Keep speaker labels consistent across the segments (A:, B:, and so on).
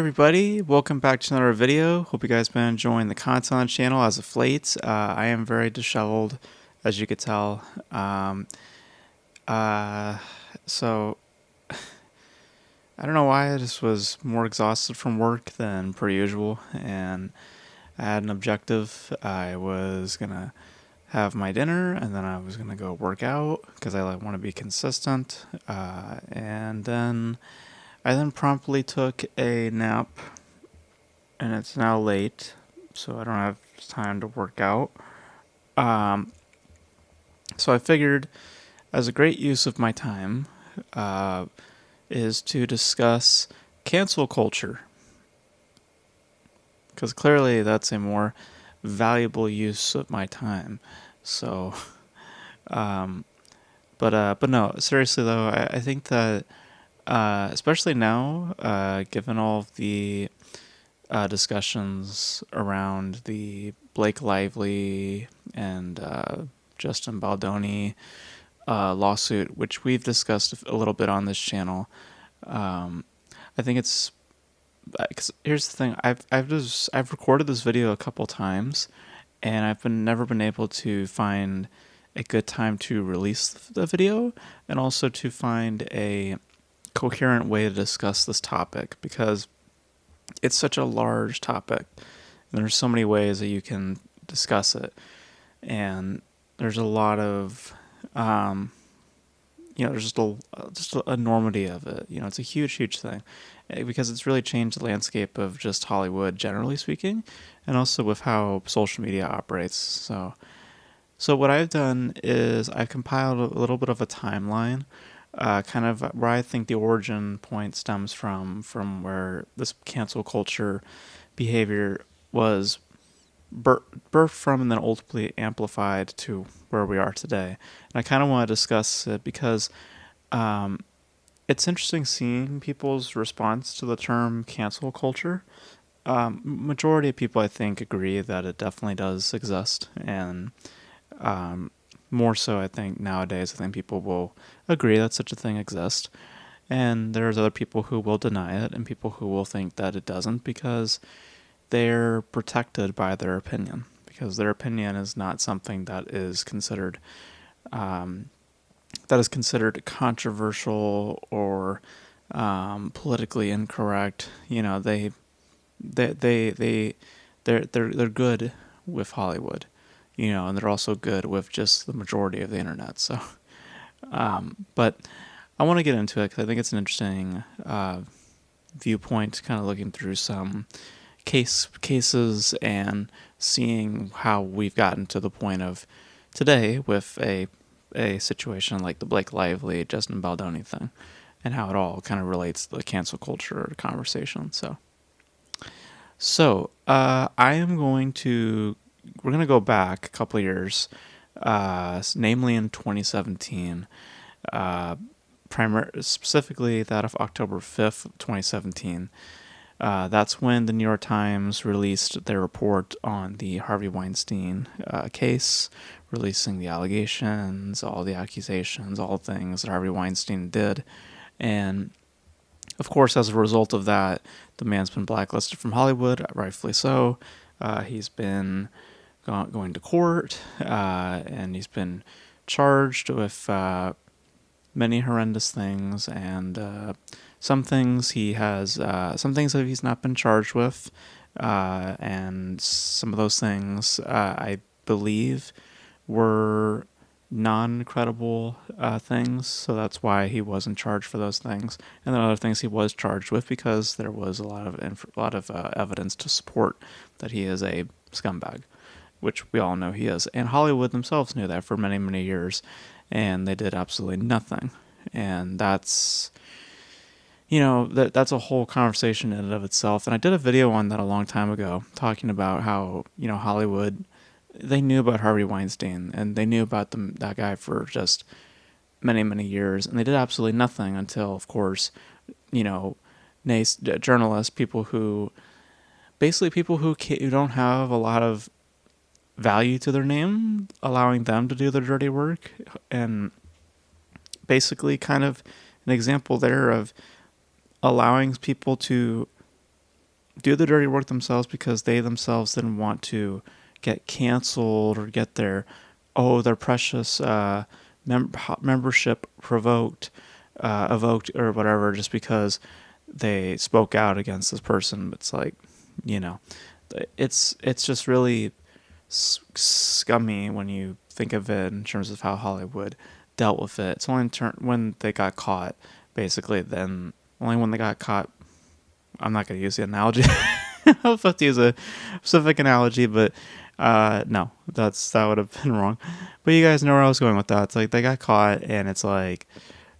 A: everybody, welcome back to another video. Hope you guys been enjoying the content on the channel as of late. I am very disheveled, as you could tell. Uh, so I don't know why, I just was more exhausted from work than per usual, and I had an objective. I was gonna have my dinner, and then I was gonna go work out because I want to be consistent. And then I then promptly took a nap, and it's now late, so I don't have time to work out. Um, so I figured, as a great use of my time, uh, is to discuss cancel culture, because clearly that's a more valuable use of my time. So, um, but no, seriously though, I think that especially now, given all of the discussions around the Blake Lively and Justin Baldoni lawsuit, which we've discussed a little bit on this channel. I think it's because here's the thing: I've recorded this video a couple times, and I've never been able to find a good time to release the video, and also to find a coherent way to discuss this topic, because it's such a large topic. And there's so many ways that you can discuss it, and there's a lot of, there's just a enormity of it. It's a huge thing, because it's really changed the landscape of just Hollywood, generally speaking, and also with how social media operates. So what I've done is I've compiled a little bit of a timeline, kind of where I think the origin point stems from where this cancel culture behavior was birthed from, and then ultimately amplified to where we are today. And I kind of want to discuss it because it's interesting seeing people's response to the term cancel culture. Majority of people, I think, agree that it definitely does exist, and more so, I think nowadays, I think people will agree that such a thing exists, and there's other people who will deny it, and people who will think that it doesn't, because they're protected by their opinion, because their opinion is not something that is considered controversial or politically incorrect. They're good with Hollywood, and they're also good with just the majority of the internet. So, but I want to get into it because I think it's an interesting viewpoint, kind of looking through some cases and seeing how we've gotten to the point of today with a situation like the Blake Lively, Justin Baldoni thing, and how it all kind of relates to the cancel culture conversation. So we're going to go back a couple of years, namely in 2017, specifically that of October 5th, 2017. That's when the New York Times released their report on the Harvey Weinstein case, releasing the allegations, all the accusations, all the things that Harvey Weinstein did. And of course, as a result of that, the man's been blacklisted from Hollywood, rightfully so. He's been going to court, and he's been charged with many horrendous things, and some things that he's not been charged with, and some of those things I believe were non-credible things, so that's why he wasn't charged for those things. And then other things he was charged with because there was a lot of evidence to support that he is a scumbag, which we all know he is. And Hollywood themselves knew that for many years, and they did absolutely nothing. And that's a whole conversation in and of itself. And I did a video on that a long time ago, talking about how Hollywood, they knew about Harvey Weinstein, and they knew about that guy for just many years, and they did absolutely nothing until, of course, journalists, people who don't have a lot of value to their name, allowing them to do their dirty work. And basically kind of an example there of allowing people to do the dirty work themselves because they themselves didn't want to get canceled or get their precious membership evoked or whatever, just because they spoke out against this person. It's like, you know, it's just really scummy when you think of it in terms of how Hollywood dealt with it. It's only when they got caught, basically. Then only when they got caught. I'm not going to use the analogy. I'll have to use a specific analogy, but no, that would have been wrong. But you guys know where I was going with that. It's like they got caught, and it's like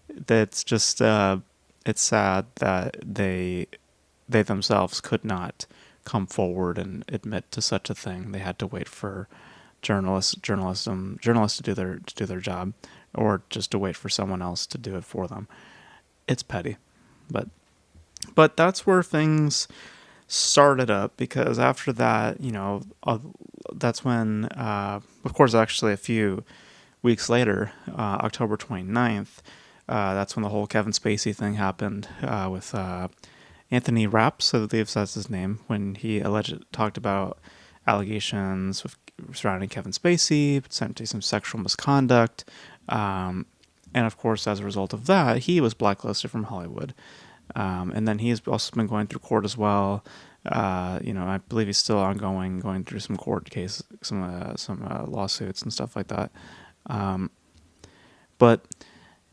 A: that's just it's sad that they themselves could not come forward and admit to such a thing. They had to wait for journalists to do their job, or just to wait for someone else to do it for them. It's petty, but that's where things started up, because after that, that's when, of course, actually a few weeks later, October 29th, that's when the whole Kevin Spacey thing happened with Anthony Rapp, I believe that's his name, when he talked about allegations surrounding Kevin Spacey, potentially some sexual misconduct, and of course, as a result of that, he was blacklisted from Hollywood. And then he's also been going through court as well. I believe he's still ongoing, going through some court cases, some lawsuits and stuff like that. But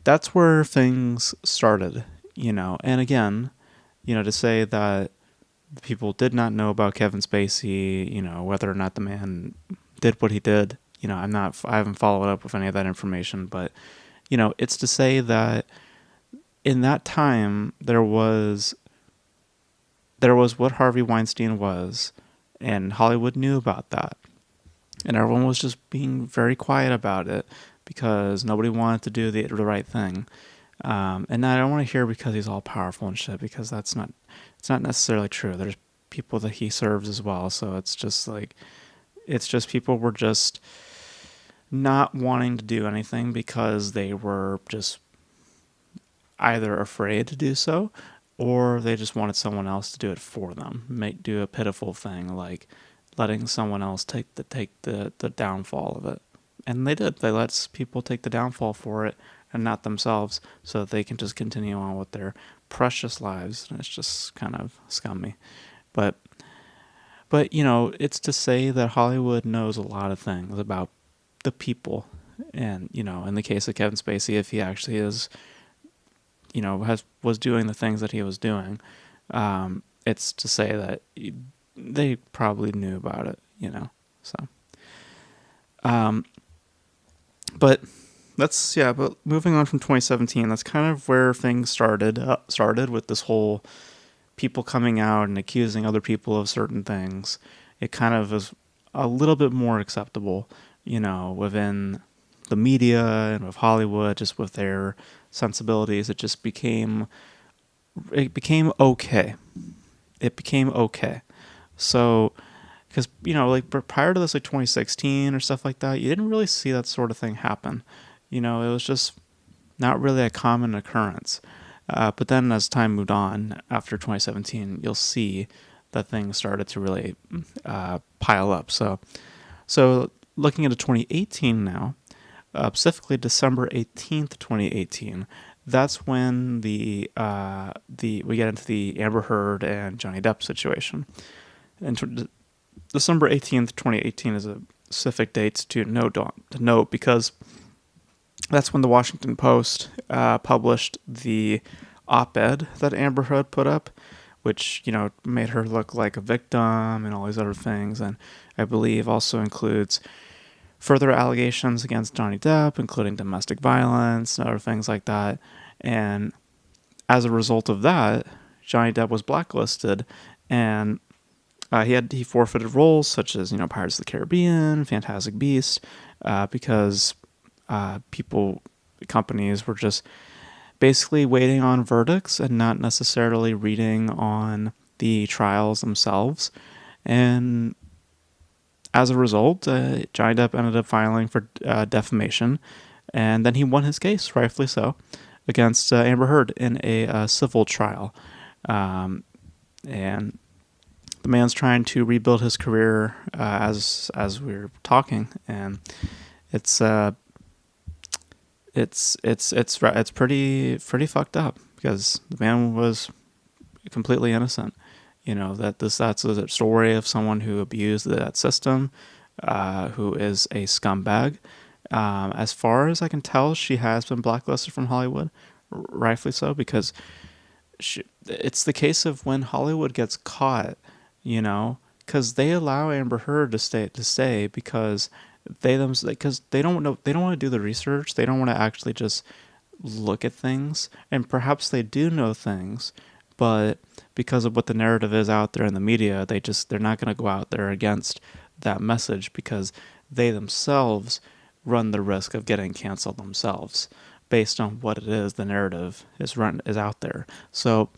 A: that's where things started, And again, to say that people did not know about Kevin Spacey, whether or not the man did what he did, I haven't followed up with any of that information, but, it's to say that in that time, there was what Harvey Weinstein was, and Hollywood knew about that. And everyone was just being very quiet about it because nobody wanted to do the right thing. And I don't want to hear because he's all powerful and shit, because it's not necessarily true. There's people that he serves as well, so it's just people were just not wanting to do anything because they were just either afraid to do so, or they just wanted someone else to do it for them, do a pitiful thing like letting someone else take the downfall of it. And they did. They let people take the downfall for it and not themselves, so that they can just continue on with their precious lives. And it's just kind of scummy. But it's to say that Hollywood knows a lot of things about the people. And, in the case of Kevin Spacey, if he actually is, was doing the things that he was doing, it's to say that they probably knew about it, so. But moving on from 2017, that's kind of where things started with this whole people coming out and accusing other people of certain things. It kind of is a little bit more acceptable, within the media and with Hollywood, just with their sensibilities. It became okay. It became okay. So, because, prior to this, 2016 or stuff like that, you didn't really see that sort of thing happen. It was just not really a common occurrence. But then as time moved on, after 2017, you'll see that things started to really pile up. So looking into 2018 now, specifically December 18th, 2018, that's when we get into the Amber Heard and Johnny Depp situation. And December 18th, 2018 is a specific date to note because that's when the Washington Post published the op-ed that Amber Heard put up, which, made her look like a victim and all these other things. And I believe also includes further allegations against Johnny Depp, including domestic violence and other things like that. And as a result of that, Johnny Depp was blacklisted, and he forfeited roles such as Pirates of the Caribbean, Fantastic Beasts, because companies were just basically waiting on verdicts and not necessarily reading on the trials themselves. And as a result, Johnny Depp ended up filing for defamation, and then he won his case, rightfully so, against Amber Heard in a civil trial. And the man's trying to rebuild his career as we're talking, and it's pretty fucked up because the man was completely innocent. That's a story of someone who abused that system, who is a scumbag. As far as I can tell, she has been blacklisted from Hollywood, rightfully so, because it's the case of when Hollywood gets caught, because they allow Amber Heard to stay because because they don't know, they don't want to do the research, they don't want to actually just look at things, and perhaps they do know things, but because of what the narrative is out there in the media, they're not going to go out there against that message because they themselves run the risk of getting canceled themselves based on what it is the narrative is out there. So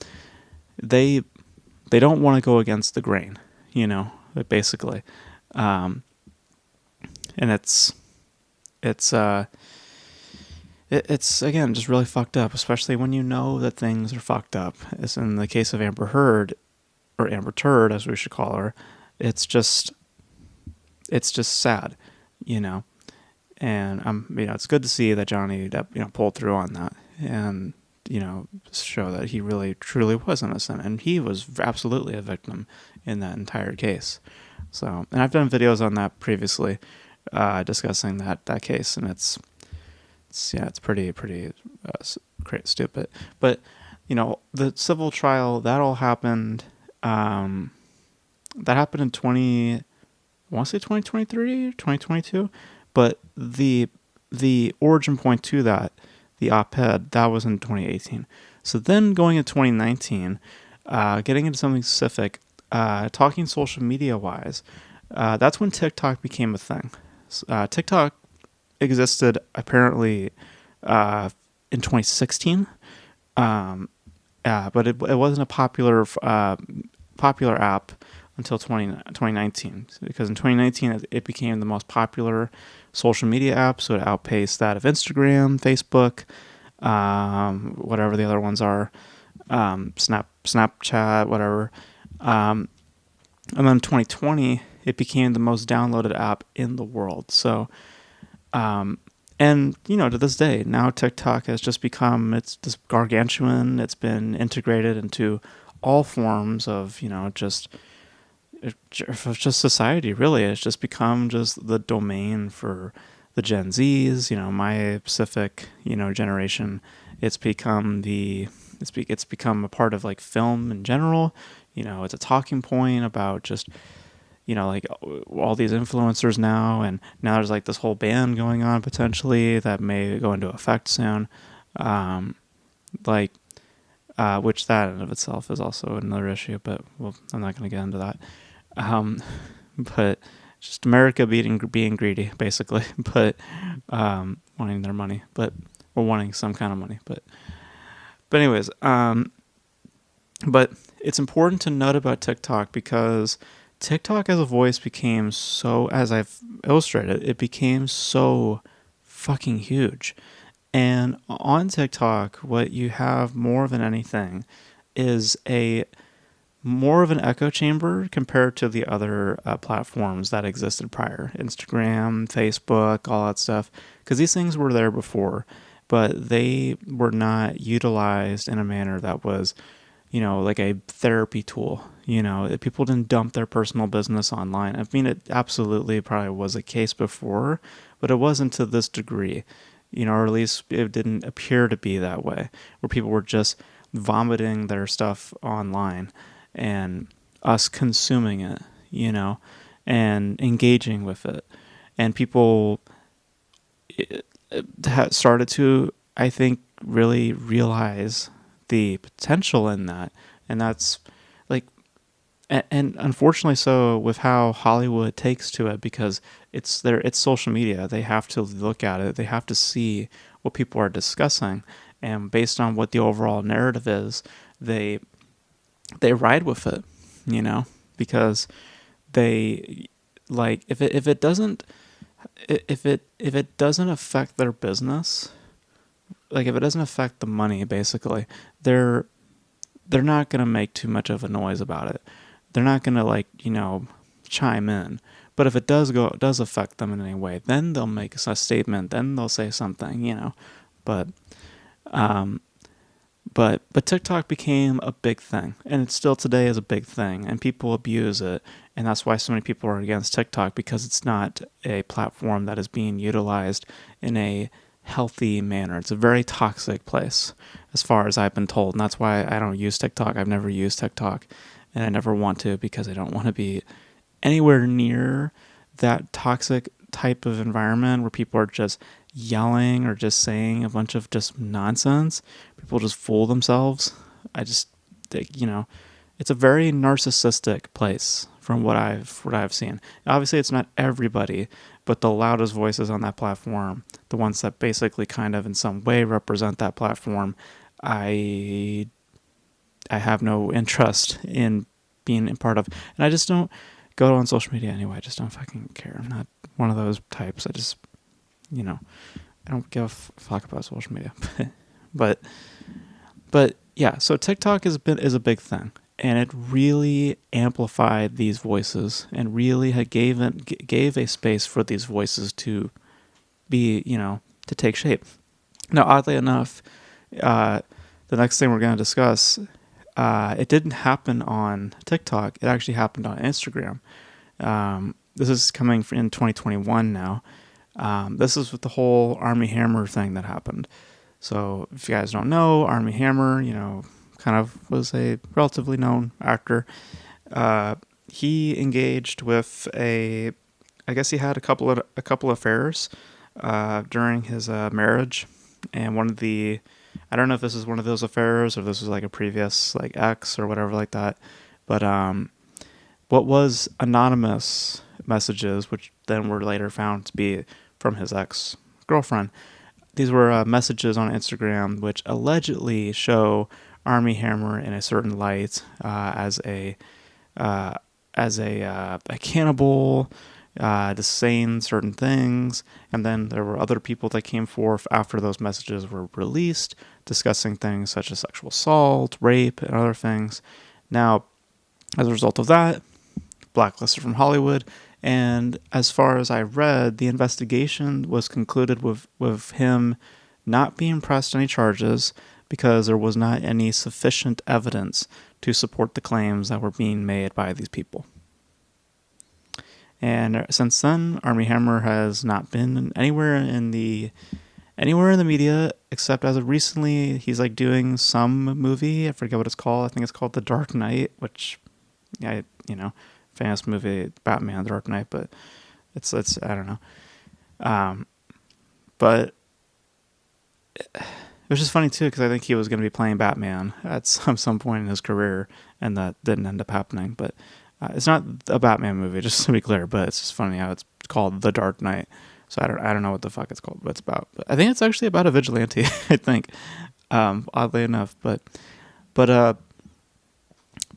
A: they don't want to go against the grain, basically. And it's again just really fucked up, especially when you know that things are fucked up. As in the case of Amber Heard, or Amber Turd as we should call her, it's just sad, And it's good to see that Johnny Depp, pulled through on that, and show that he really truly was innocent, and he was absolutely a victim in that entire case. So, and I've done videos on that previously, discussing that case, and it's pretty stupid. But the civil trial, that all happened. That happened in 2023, 2022. But the origin point to that, the op-ed, that was in 2018. So then going into 2019, getting into something specific, talking social media wise, that's when TikTok became a thing. TikTok existed apparently in 2016, but it wasn't a popular app until 2019, because in 2019 it became the most popular social media app, so it outpaced that of Instagram, Facebook, whatever the other ones are, Snapchat, whatever. And then 2020 it became the most downloaded app in the world. So and to this day, now TikTok has just become, it's this gargantuan. It's been integrated into all forms of just society. Really, it's just become just the domain for the Gen Zs. My specific generation. It's become it's become a part of like film in general. It's a talking point about just like all these influencers now, and now there's like this whole ban going on potentially that may go into effect soon. Which that in of itself is also another issue, but I'm not going to get into that. But just America being greedy, basically, but wanting their money, or wanting some kind of money, but anyways, but it's important to note about TikTok because TikTok as a voice became so, as I've illustrated, it became so fucking huge. And on TikTok, what you have more than anything is more of an echo chamber compared to the other platforms that existed prior. Instagram, Facebook, all that stuff. Because these things were there before, but they were not utilized in a manner that was, like a therapy tool. People didn't dump their personal business online. I mean, it absolutely probably was a case before, but it wasn't to this degree, or at least it didn't appear to be that way, where people were just vomiting their stuff online and us consuming it, and engaging with it. And people started to, I think, really realize the potential in that. And that's like, and unfortunately so with how Hollywood takes to it, because it's social media. They have to look at it. They have to see what people are discussing. And based on what the overall narrative is, they ride with it, because they like, if it doesn't affect their business, like if it doesn't affect the money, basically, they're not going to make too much of a noise about it. they're not going to like, chime in. But if it does affect them in any way, then they'll make a statement, then they'll say something. But um, but TikTok became a big thing, and it still today is a big thing, and people abuse it, and that's why so many people are against TikTok, because it's not a platform that is being utilized in a healthy manner. It's a very toxic place, as far as I've been told, and that's why I don't use TikTok. I've never used TikTok, and I never want to, because I don't want to be anywhere near that toxic type of environment where people are just yelling or just saying a bunch of just nonsense. People just fool themselves. I just, it's a very narcissistic place from what I've seen. Obviously, it's not everybody, but the loudest voices on that platform, the ones that basically kind of in some way represent that platform, I have no interest in being a part of, and I just don't go on social media anyway. I just don't fucking care. I'm not one of those types. I just, I don't give a fuck about social media. but yeah, so TikTok is a big thing, and it really amplified these voices and really gave a space for these voices to be, to take shape. Now, oddly enough, the next thing we're going to discuss, it didn't happen on TikTok. It actually happened on Instagram. This is coming in 2021 now. This is with the whole Armie Hammer thing that happened. So if you guys don't know, Armie Hammer, kind of was a relatively known actor. He engaged with I guess he had a couple of affairs during his marriage, and I don't know if this is one of those affairs or this was like a previous like ex or whatever like that, but what was anonymous messages, which then were later found to be from his ex-girlfriend. These were messages on Instagram which allegedly show Armie Hammer in a certain light as a cannibal, just saying certain things. And then there were other people that came forth after those messages were released, discussing things such as sexual assault, rape, and other things. Now, as a result of that, blacklisted from Hollywood. And as far as I read, the investigation was concluded with him not being pressed any charges because there was not any sufficient evidence to support the claims that were being made by these people. And since then, Armie Hammer has not been anywhere in the media except as of recently. He's like doing some movie. I forget what it's called. I think it's called The Dark Knight, which famous movie, Batman, The Dark Knight, but it's I don't know. But it was just funny too, because I think he was going to be playing Batman at some point in his career, and that didn't end up happening. But it's not a Batman movie, just to be clear. But it's just funny how it's called The Dark Knight. So I don't know what the fuck it's called, but it's about. But I think it's actually about a vigilante. I think, oddly enough, but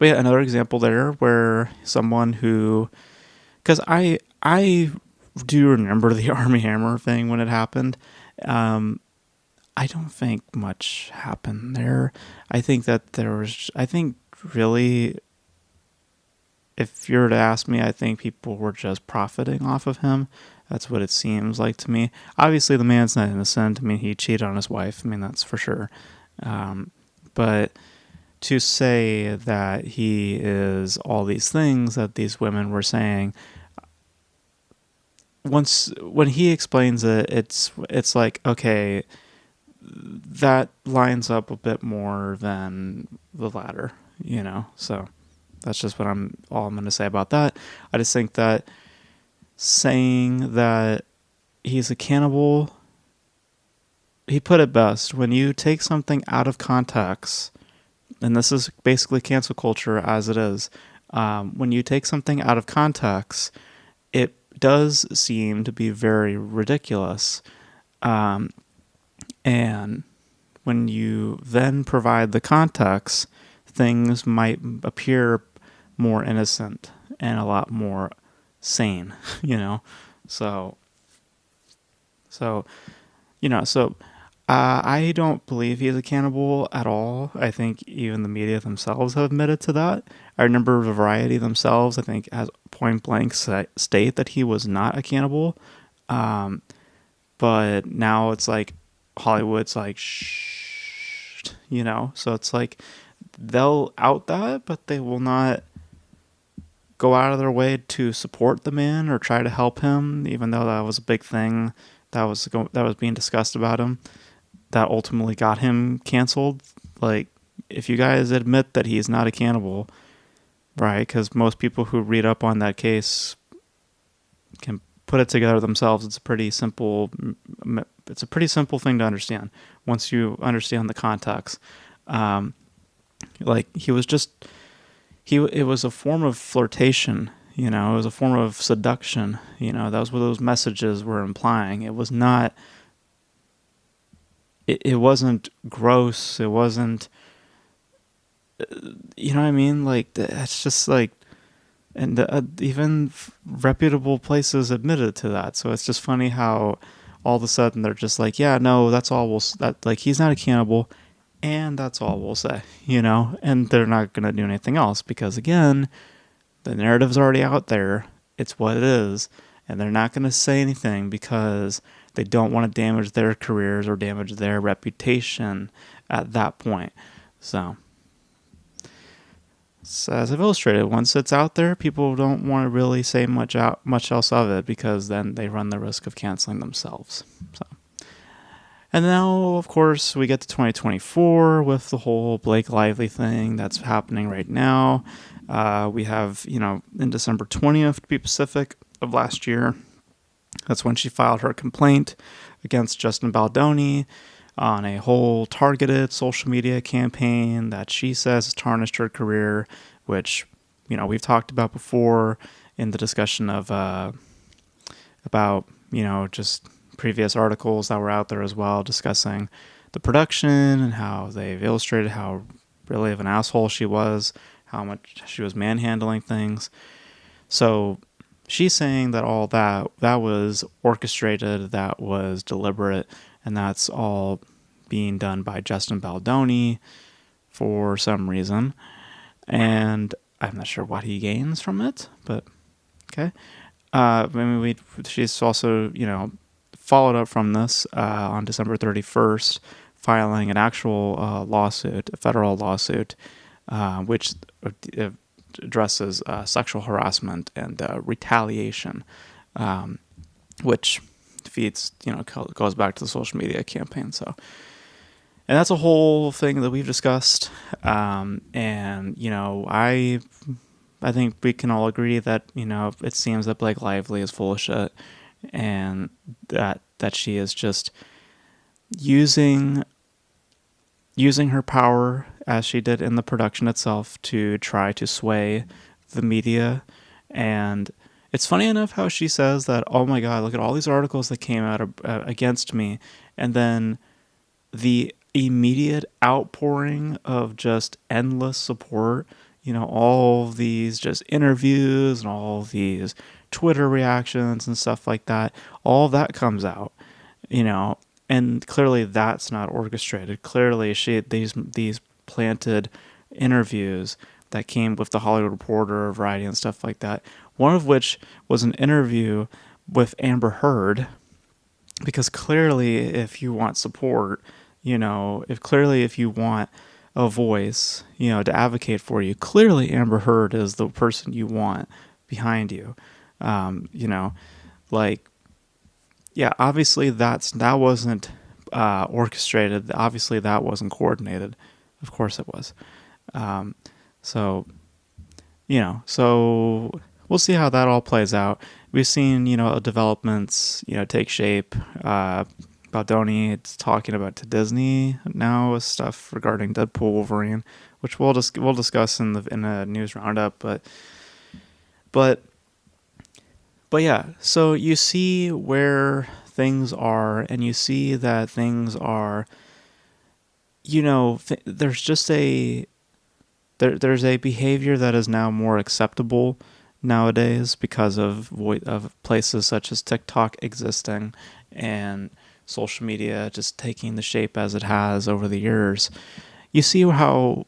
A: yeah, another example there where someone who, because I do remember the Armie Hammer thing when it happened. I don't think much happened there. I think really, if you were to ask me, I think people were just profiting off of him. That's what it seems like to me. Obviously, the man's not innocent. I mean, he cheated on his wife. I mean, that's for sure. But to say that he is all these things that these women were saying, when he explains it, it's like, okay, that lines up a bit more than the latter, so that's just all I'm going to say about that. I just think that saying that he's a cannibal, he put it best: when you take something out of context, and this is basically cancel culture as it is, when you take something out of context, it does seem to be very ridiculous. And when you then provide the context, things might appear more innocent and a lot more sane, So I don't believe he's a cannibal at all. I think even the media themselves have admitted to that. I remember Variety themselves, I think, has point blank state that he was not a cannibal. Um, but now it's like Hollywood's like, shh, so it's like they'll out that, but they will not go out of their way to support the man or try to help him, even though that was a big thing that was being discussed about him that ultimately got him canceled. Like, if you guys admit that he's not a cannibal, right? Because most people who read up on that case can put it together themselves. It's a pretty simple. It's a pretty simple thing to understand once you understand the context. Um, like he was just it was a form of flirtation. It was a form of seduction. That was what those messages were implying. It was not. It wasn't gross. It wasn't. You know what I mean? Like it's just like, and even reputable places admitted to that. So it's just funny how all of a sudden they're just like, yeah, no, that's all like he's not a cannibal, and that's all we'll say, and they're not gonna do anything else because again, the narrative's already out there. It's what it is, and they're not gonna say anything because they don't want to damage their careers or damage their reputation at that point. So as I've illustrated, once it's out there, people don't want to really say much else of it because then they run the risk of canceling themselves. So, and now, of course, we get to 2024 with the whole Blake Lively thing that's happening right now. We have, in December 20th, to be specific, of last year, that's when she filed her complaint against Justin Baldoni on a whole targeted social media campaign that she says has tarnished her career, which, we've talked about before in the discussion of about, just previous articles that were out there as well discussing the production and how they've illustrated how really of an asshole she was, how much she was manhandling things. So she's saying that all that was orchestrated, that was deliberate, and that's all being done by Justin Baldoni for some reason. And I'm not sure what he gains from it, but okay. She's also, followed up from this on December 31st, filing an actual lawsuit, a federal lawsuit, which addresses sexual harassment and retaliation, which feeds, goes back to the social media campaign. So, and that's a whole thing that we've discussed. And, I think we can all agree that, it seems that Blake Lively is full of shit and that she is just using her power as she did in the production itself to try to sway the media. And it's funny enough how she says that, oh my God, look at all these articles that came out against me. And then the immediate outpouring of just endless support, all of these just interviews and all of these Twitter reactions and stuff like that, all of that comes out, and clearly that's not orchestrated. Clearly these planted interviews that came with the Hollywood Reporter, Variety, and stuff like that, one of which was an interview with Amber Heard, because clearly if you want support, if you want a voice, to advocate for you, clearly Amber Heard is the person you want behind you. Obviously that wasn't orchestrated. Obviously that wasn't coordinated. Of course it was. So we'll see how that all plays out. We've seen, developments, take shape. Baldoni, it's talking about to Disney now with stuff regarding Deadpool, Wolverine, which we'll discuss in a news roundup. But yeah. So you see where things are, and you see that things are. There's just there's a behavior that is now more acceptable nowadays because of places such as TikTok existing and social media just taking the shape as it has over the years, you see how,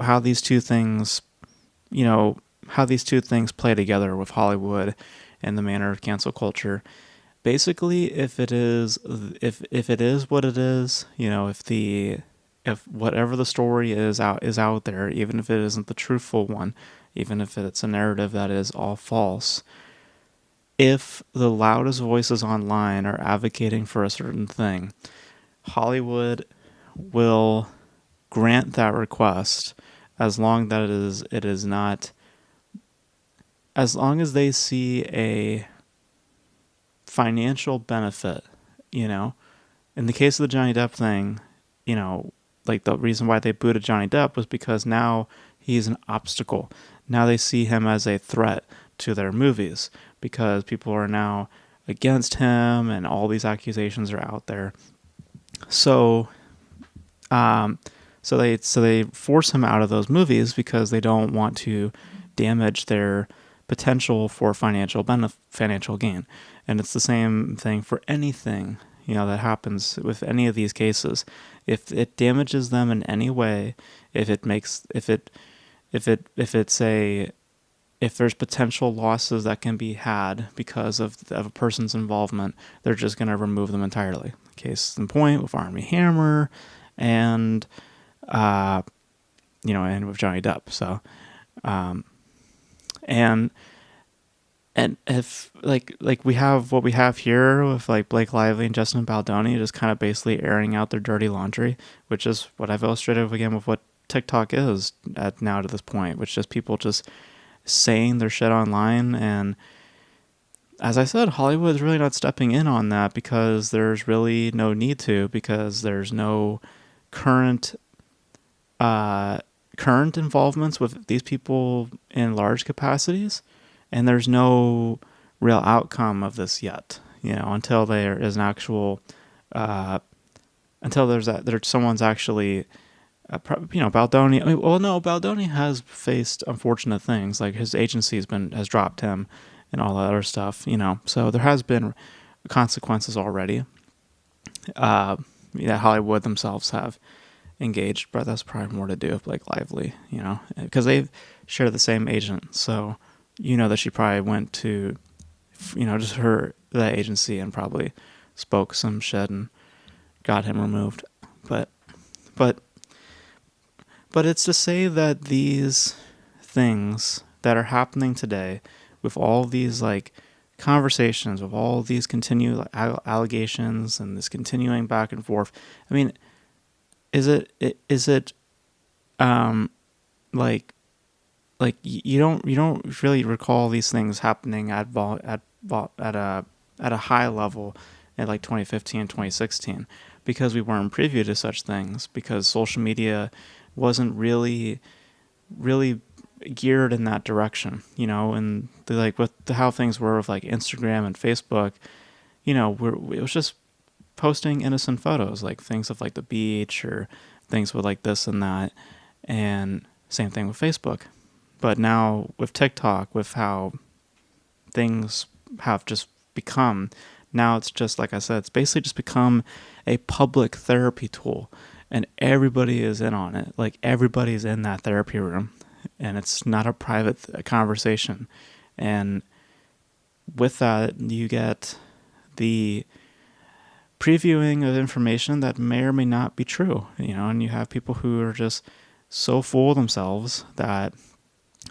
A: how these two things, how these two things play together with Hollywood and the manner of cancel culture. Basically, if it is what it is, if whatever the story is out there, even if it isn't the truthful one, even if it's a narrative that is all false, if the loudest voices online are advocating for a certain thing, Hollywood will grant that request as long that it is not, as long as they see a financial benefit. In the case of the Johnny Depp thing, like the reason why they booted Johnny Depp was because now he's an obstacle. Now they see him as a threat to their movies because people are now against him and all these accusations are out there. So they force him out of those movies because they don't want to damage their potential for financial gain. And it's the same thing for anything, that happens with any of these cases. If it damages them in any way, if there's potential losses that can be had because of a person's involvement, they're just going to remove them entirely. Case in point with Armie Hammer and and with Johnny Depp. So, and if like we have what we have here with like Blake Lively and Justin Baldoni just kind of basically airing out their dirty laundry, which is what I've illustrated again with what TikTok is at now to this point, which is people just saying their shit online. And as I said, Hollywood is really not stepping in on that because there's really no need to, because there's no current involvements with these people in large capacities, and there's no real outcome of this yet. Until there is an actual, until there's someone's actually, Baldoni. Baldoni has faced unfortunate things, like his agency has dropped him, and all that other stuff. So there has been consequences already. That Hollywood themselves have engaged, but that's probably more to do with Blake Lively, because they've shared the same agent. So, that she probably went to, just that agency and probably spoke some shit and got him removed. But it's to say that these things that are happening today with all these like conversations, with all these continued allegations and this continuing back and forth, I mean, is it like you don't really recall these things happening at a high level in like 2015 and 2016 because we weren't privy to such things, because social media wasn't really geared in that direction, and with how things were with like Instagram and Facebook, it was just posting innocent photos, like things of like the beach or things with like this and that, and same thing with Facebook. But now with TikTok, with how things have just become, now it's just, like I said, it's basically just become a public therapy tool, and everybody is in on it. Like everybody's in that therapy room, and it's not a private conversation. And with that, you get the previewing of information that may or may not be true, and you have people who are just so full of themselves that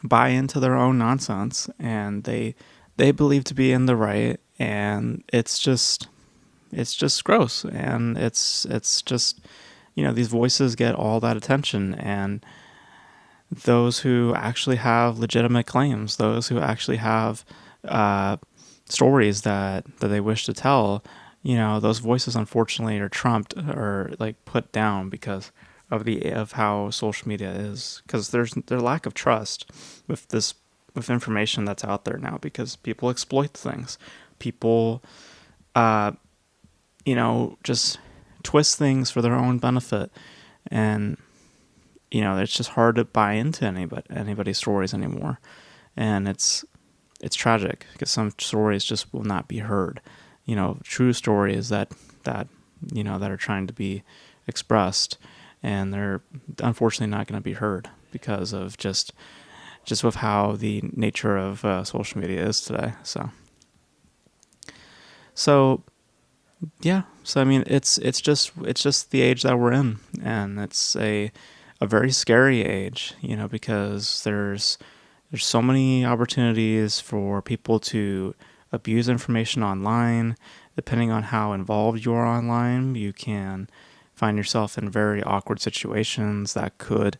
A: buy into their own nonsense, and they believe to be in the right, and it's just gross, and it's just, these voices get all that attention, and those who actually have legitimate claims, those who actually have stories that they wish to tell, those voices unfortunately are trumped or like put down because of how social media is, because there's lack of trust with information that's out there now, because people exploit things, people just twist things for their own benefit, and it's just hard to buy into anybody's stories anymore, and it's tragic because some stories just will not be heard, true stories that are trying to be expressed, and they're unfortunately not going to be heard because of just with how the nature of social media is today. So yeah. So I mean, it's just the age that we're in, and it's a very scary age, because there's so many opportunities for people to abuse information online. Depending on how involved you are online, you can find yourself in very awkward situations that could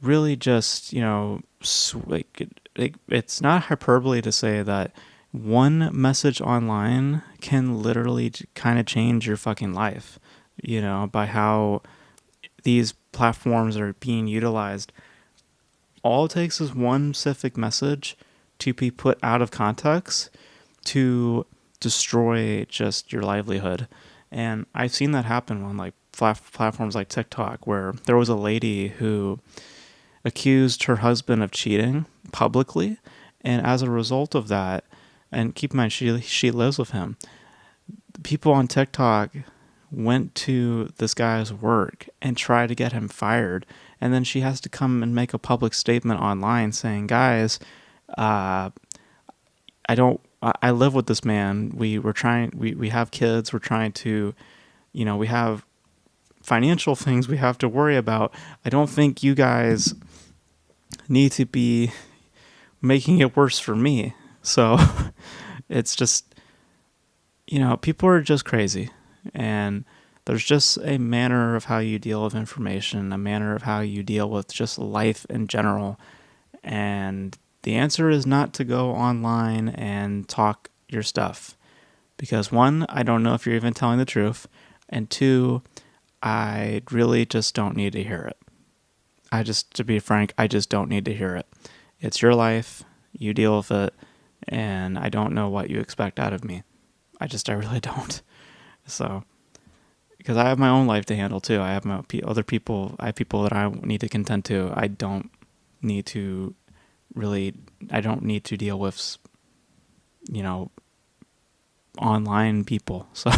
A: really just, it's not hyperbole to say that one message online can literally kind of change your fucking life, by how these platforms are being utilized. All it takes is one specific message to be put out of context to destroy just your livelihood. And I've seen that happen on like platforms like TikTok, where there was a lady who accused her husband of cheating publicly, and as a result of that, and keep in mind she lives with him, people on TikTok went to this guy's work and tried to get him fired, and then she has to come and make a public statement online saying, guys, I live with this man. We have kids. We're trying to, we have financial things we have to worry about. I don't think you guys need to be making it worse for me. So it's just, people are just crazy, and there's just a manner of how you deal with information, a manner of how you deal with just life in general. And the answer is not to go online and talk your stuff, because one, I don't know if you're even telling the truth, and two, I really just don't need to hear it. To be frank, I just don't need to hear it. It's your life, you deal with it, and I don't know what you expect out of me. I really don't. So, because I have my own life to handle too. I have other people. I have people that I need to contend to. I don't need to deal with, online people. So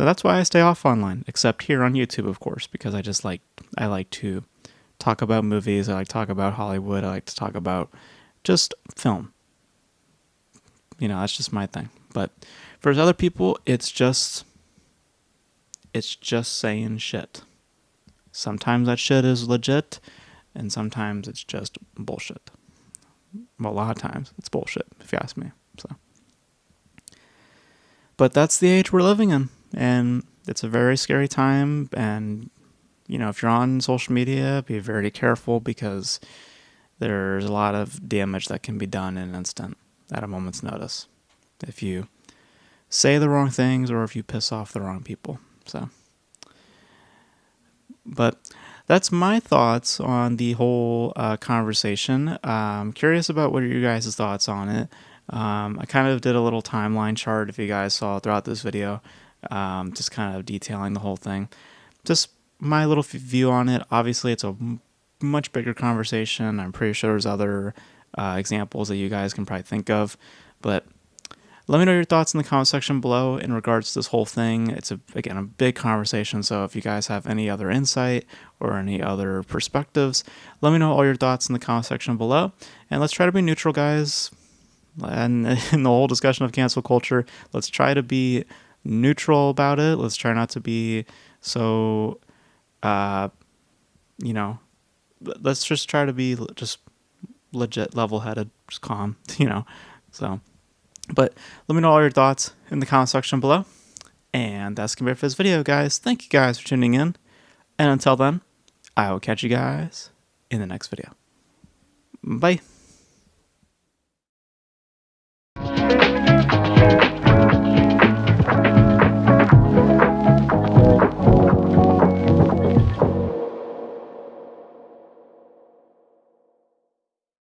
A: that's why I stay off online, except here on YouTube, of course, because I like to talk about movies. I like to talk about Hollywood. I like to talk about just film. That's just my thing. But for other people, it's just saying shit. Sometimes that shit is legit, and sometimes it's just bullshit. Well, a lot of times it's bullshit, if you ask me. So, but that's the age we're living in, and it's a very scary time. And if you're on social media, be very careful, because there's a lot of damage that can be done in an instant, at a moment's notice, if you say the wrong things or if you piss off the wrong people. So, but that's my thoughts on the whole conversation. I'm curious about what are you guys' thoughts on it. I kind of did a little timeline chart, if you guys saw throughout this video, just kind of detailing the whole thing. Just my little view on it. Obviously, it's a much bigger conversation. I'm pretty sure there's other examples that you guys can probably think of, but let me know your thoughts in the comment section below in regards to this whole thing. It's a big conversation, so if you guys have any other insight or any other perspectives, let me know all your thoughts in the comment section below, and let's try to be neutral, guys. And in the whole discussion of cancel culture, let's try to be neutral about it. Let's try not to be so, let's just try to be just legit, level-headed, just calm, so. But let me know all your thoughts in the comment section below. And that's going to be it for this video, guys. Thank you guys for tuning in. And until then, I will catch you guys in the next video. Bye.